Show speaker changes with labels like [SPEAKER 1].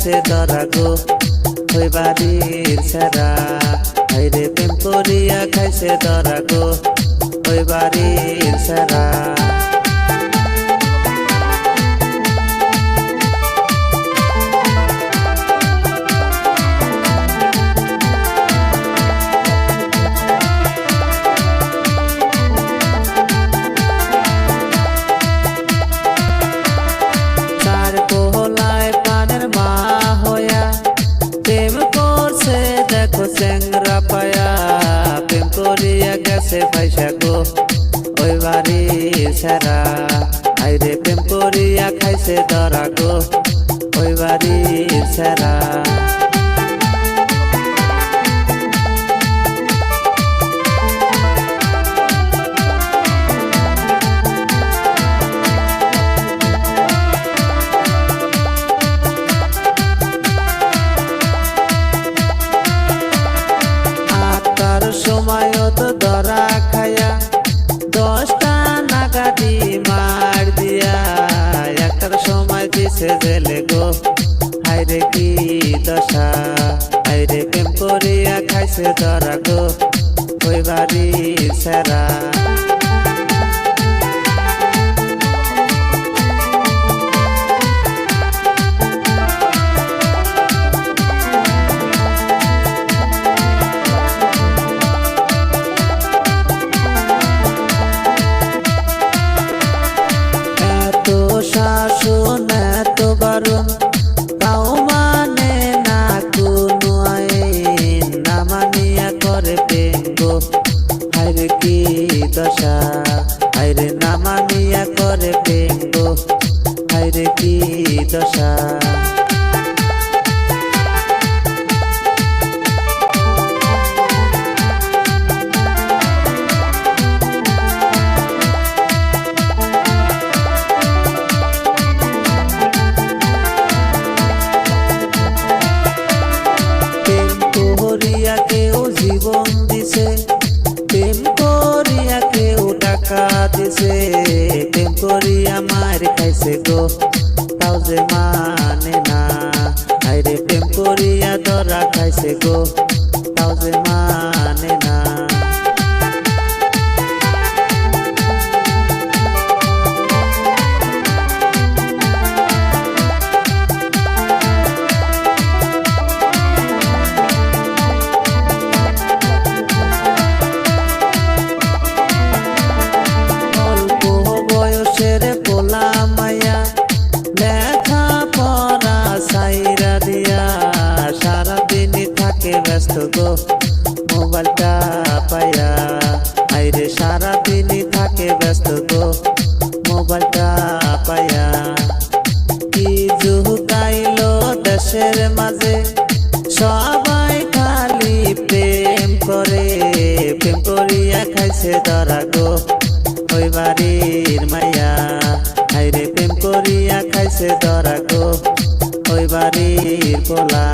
[SPEAKER 1] খাইছে ধরা গো ওই বাড়ির সেরা হাইরে প্রেম করিয়া খাইছে ধরা গো ওই বাড়ির সেরা চেংরা পায়া প্রেম করিয়া গেছে পয়সা গো ওই বাড়ির সেরা আইরে প্রেম করিয়া খাইছে ধরা গো ওই বাড়ির সেরা সময়ত ধরা খায়া 10টা নাগাদি মার দিয়া একটার সময় দিছে জেলে গো হাইরে কি দশা হাইরে প্রেম করিয়া খাইছে ধরা গো ওই বাড়ির সেরা শাসন এত বারণ তাও মানে না কোনো আইন না মানিয়া করে প্রেম গো হাইরে কি দশা হাইরে না মানিয়া করে প্রেম গো হাইরে কি দশা জীবন দিছে প্রেম করিয়া কেউ টাকা দিছে প্রেম করিয়া মার খাইছে গো তাও যে মানে না আইরে প্রেম করিয়া ধরা খাইছে গো তাও যে মানে না ব্যস্ত গো মোবাইলটা পায়া আইরে সারা দিনই থাকে ব্যস্ত গো মোবাইলটা পায়া কি জুকাইলো দেশের মাঝে সবাই খালি প্রেম করে প্রেম করিয়া খাইছে ধরা গো ওই বাড়ির মাইয়া আইরে প্রেম করিয়া খাইছে ধরা গো ওই বাড়ির পোলা